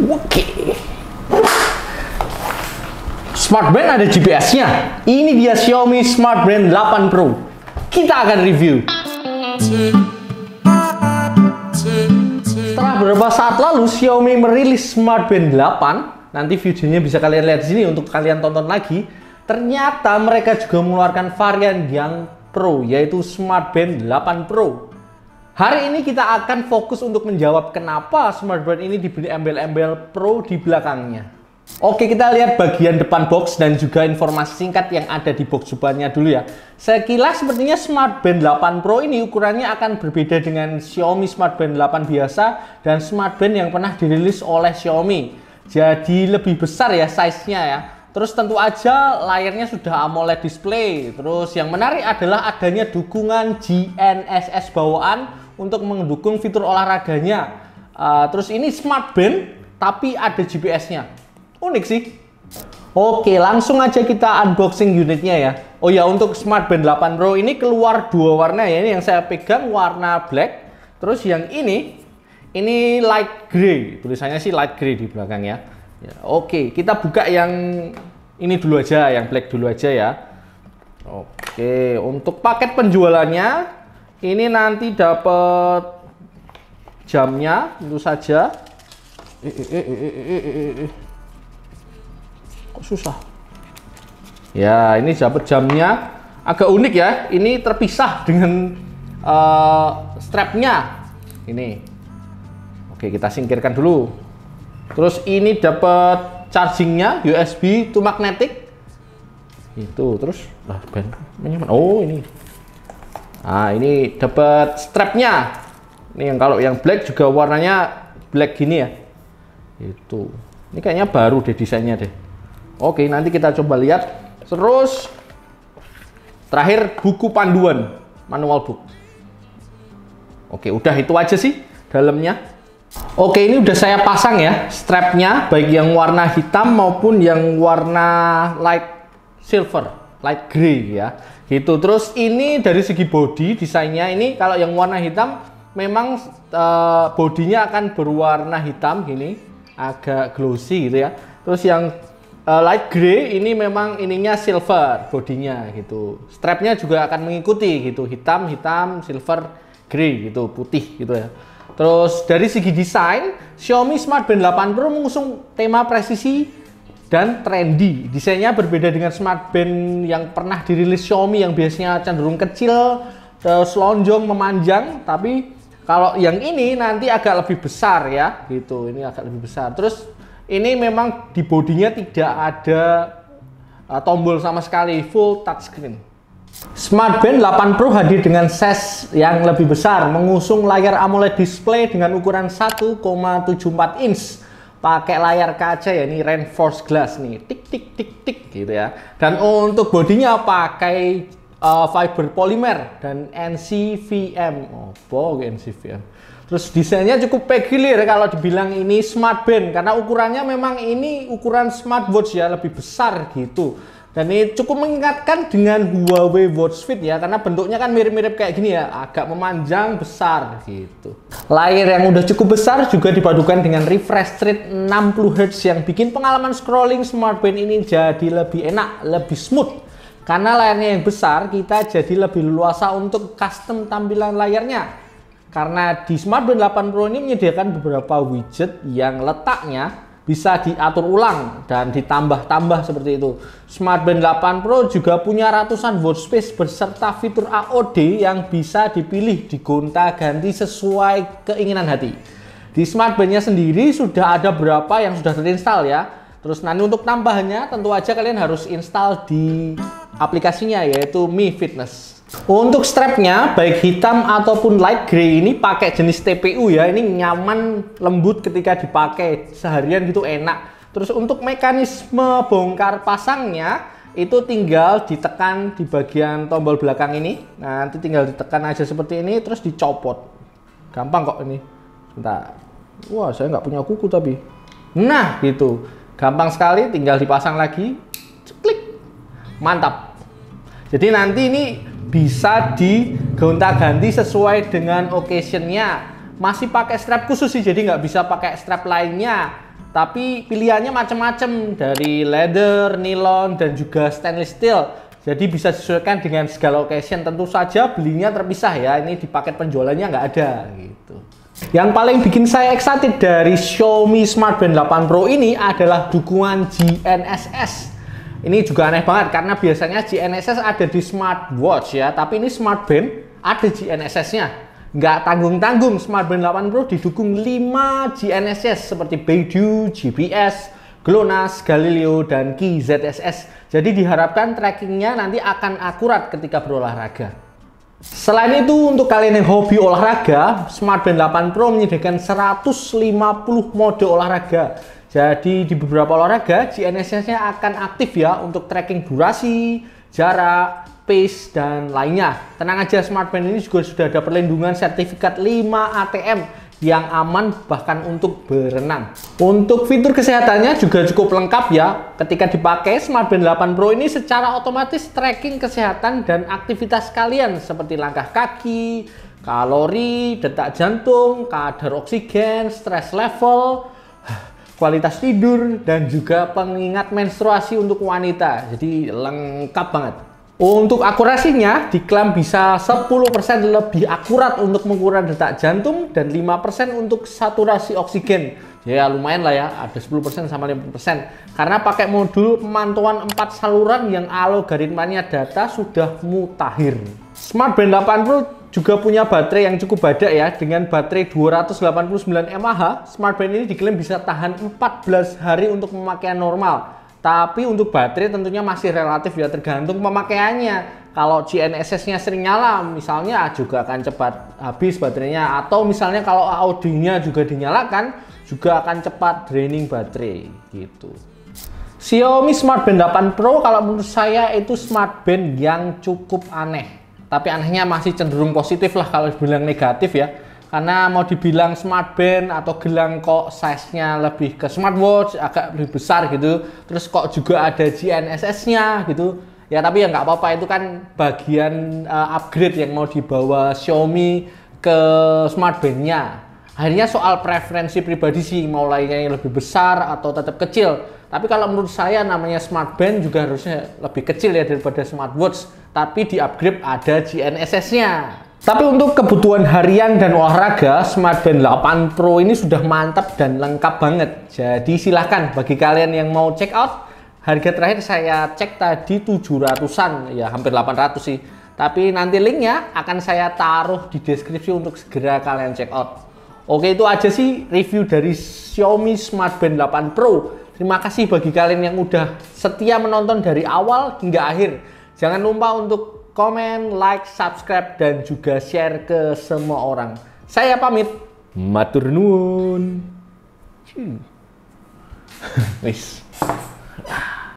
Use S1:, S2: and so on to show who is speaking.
S1: Oke. Smartband ada GPS-nya. Ini dia Xiaomi Smartband 8 Pro. Kita akan review. Setelah beberapa saat lalu Xiaomi merilis Smartband 8. Nanti videonya bisa kalian lihat di sini untuk kalian tonton lagi. Ternyata mereka juga mengeluarkan varian yang Pro, yaitu Smartband 8 Pro. Hari ini kita akan fokus untuk menjawab kenapa Smartband ini diberi embel-embel Pro di belakangnya. Oke, kita lihat bagian depan box dan juga informasi singkat yang ada di box depannya dulu ya. Sekilas sepertinya Smartband 8 Pro ini ukurannya akan berbeda dengan Xiaomi Smartband 8 biasa dan Smartband yang pernah dirilis oleh Xiaomi. Jadi lebih besar ya size-nya ya. Terus tentu aja layarnya sudah AMOLED display. Terus yang menarik adalah adanya dukungan GNSS bawaan untuk mendukung fitur olahraganya. Terus ini Smartband tapi ada GPS-nya. Unik sih. Oke, langsung aja kita unboxing unitnya ya. Oh ya, untuk Smartband 8 Pro ini keluar dua warna ya. Ini yang saya pegang warna black. Terus yang ini light gray. Tulisannya sih light gray di belakang ya. Oke, kita buka yang ini dulu aja, yang black dulu aja ya. Oke, untuk paket penjualannya ini nanti dapat jamnya tentu saja. Kok susah? Ya, ini dapat jamnya. Agak unik ya. Ini terpisah dengan strapnya. Ini. Oke, kita singkirkan dulu. Terus ini dapat chargingnya USB to magnetic. Itu terus. Oh ini. Nah ini dapat strapnya. Ini yang kalau yang black juga warnanya black gini ya. Itu. Ini kayaknya baru deh desainnya deh. Oke, nanti kita coba lihat. Terus terakhir buku panduan, manual book. Oke, udah itu aja sih dalamnya. Oke, ini udah saya pasang ya strapnya, baik yang warna hitam maupun yang warna light silver, light gray ya. Gitu. Terus ini dari segi body desainnya ini kalau yang warna hitam memang bodinya akan berwarna hitam gini, agak glossy gitu ya. Terus yang light gray ini memang ininya silver bodinya gitu. Strapnya juga akan mengikuti gitu, hitam, silver, gray gitu, putih gitu ya. Terus dari segi desain, Xiaomi Smartband 8 Pro mengusung tema presisi dan trendy. Desainnya berbeda dengan Smartband yang pernah dirilis Xiaomi yang biasanya cenderung kecil, terus lonjong, memanjang. Tapi kalau yang ini nanti agak lebih besar ya, gitu. Ini agak lebih besar. Terus ini memang di bodinya tidak ada tombol sama sekali, full touchscreen. Smartband 8 Pro hadir dengan size yang lebih besar, mengusung layar AMOLED display dengan ukuran 1,74 inch. Pakai layar kaca ya, ini reinforced glass nih, tik gitu ya. Dan untuk bodinya pakai fiber polymer dan NCVM. Oh, NCVM. Terus desainnya cukup peculiar kalau dibilang ini Smartband karena ukurannya memang ini ukuran smartwatch ya, lebih besar gitu. Dan ini cukup mengingatkan dengan Huawei Watch Fit ya, karena bentuknya kan mirip-mirip kayak gini ya, agak memanjang, besar gitu. Layar yang udah cukup besar juga dipadukan dengan refresh rate 60 Hz yang bikin pengalaman scrolling Smartband ini jadi lebih enak, lebih smooth. Karena layarnya yang besar, kita jadi lebih leluasa untuk custom tampilan layarnya. Karena di Smartband 8 Pro ini menyediakan beberapa widget yang letaknya bisa diatur ulang dan ditambah-tambah seperti itu. Smartband 8 Pro juga punya ratusan watch face beserta fitur AOD yang bisa dipilih digonta-ganti sesuai keinginan hati. Di Smartbandnya sendiri sudah ada beberapa yang sudah terinstall ya. Terus nanti untuk tambahannya tentu aja kalian harus install di aplikasinya yaitu Mi Fitness. Untuk strapnya baik hitam ataupun light gray ini pakai jenis TPU ya, ini nyaman, lembut ketika dipakai seharian gitu, enak. Terus untuk mekanisme bongkar pasangnya itu tinggal ditekan di bagian tombol belakang ini. Nah, nanti tinggal ditekan aja seperti ini terus dicopot. Gampang kok ini. Sebentar. Wah, saya nggak punya kuku tapi. Nah, gitu. Gampang sekali, tinggal dipasang lagi. Klik. Mantap. Jadi nanti ini bisa digonta-ganti sesuai dengan occasionnya. Masih pakai strap khusus sih, jadi nggak bisa pakai strap lainnya. tapi pilihannya macam-macam dari leather, nilon, dan juga stainless steel. Jadi bisa disesuaikan dengan segala occasion. Tentu saja belinya terpisah ya, ini di paket penjualannya nggak ada gitu. Yang paling bikin saya excited dari Xiaomi Smart Band 8 Pro ini adalah dukungan GNSS. Ini juga aneh banget karena biasanya GNSS ada di smartwatch ya, tapi ini Smart Band ada GNSS-nya. Nggak tanggung-tanggung, Smart Band 8 Pro didukung 5 GNSS seperti Beidou, GPS, GLONASS, Galileo, dan QZSS. Jadi diharapkan trackingnya nanti akan akurat ketika berolahraga. Selain itu, untuk kalian yang hobi olahraga, Smart Band 8 Pro menyediakan 150 mode olahraga. Jadi di beberapa olahraga, GNSS-nya akan aktif ya untuk tracking durasi, jarak, pace, dan lainnya. Tenang aja, Smart Band ini juga sudah ada perlindungan sertifikat 5 ATM yang aman bahkan untuk berenang. Untuk fitur kesehatannya juga cukup lengkap ya. Ketika dipakai, Smart Band 8 Pro ini secara otomatis tracking kesehatan dan aktivitas kalian seperti langkah kaki, kalori, detak jantung, kadar oksigen, stress level, kualitas tidur, dan juga pengingat menstruasi untuk wanita. Jadi lengkap banget. Untuk akurasinya diklaim bisa 10% lebih akurat untuk mengukur detak jantung dan 5% untuk saturasi oksigen. Ya lumayan lah ya, ada 10% sama 5%. Karena pakai modul pemantauan 4 saluran yang algoritmanya data sudah mutakhir. Smart Band 8 Pro juga punya baterai yang cukup badak ya. Dengan baterai 289 mAh, Smart Band ini diklaim bisa tahan 14 hari untuk pemakaian normal. Tapi untuk baterai tentunya masih relatif ya, tergantung pemakaiannya. Kalau GNSS-nya sering nyala, misalnya juga akan cepat habis baterainya. Atau misalnya kalau audio-nya juga dinyalakan, juga akan cepat draining baterai gitu. Xiaomi Smart Band 8 Pro kalau menurut saya itu Smart Band yang cukup aneh. Tapi anehnya masih cenderung positif lah kalau dibilang negatif ya. Karena mau dibilang Smart Band atau gelang kok size-nya lebih ke smartwatch, agak lebih besar gitu. Terus kok juga ada GNSS-nya gitu. Ya tapi ya nggak apa-apa, itu kan bagian upgrade yang mau dibawa Xiaomi ke Smart Band-nya. Akhirnya soal preferensi pribadi sih, mau lainnya yang lebih besar atau tetap kecil. Tapi kalau menurut saya namanya Smart Band juga harusnya lebih kecil ya daripada smartwatch. Tapi di upgrade ada GNSS-nya. Tapi untuk kebutuhan harian dan olahraga, Smart Band 8 Pro ini sudah mantap dan lengkap banget. Jadi silahkan bagi kalian yang mau check out, harga terakhir saya cek tadi 700-an, ya hampir 800 sih. Tapi nanti linknya akan saya taruh di deskripsi untuk segera kalian check out. Oke, itu aja sih review dari Xiaomi Smart Band 8 Pro. Terima kasih bagi kalian yang udah setia menonton dari awal hingga akhir. Jangan lupa untuk komen, like, subscribe, dan juga share ke semua orang. Saya pamit. Matur nuwun. Wis.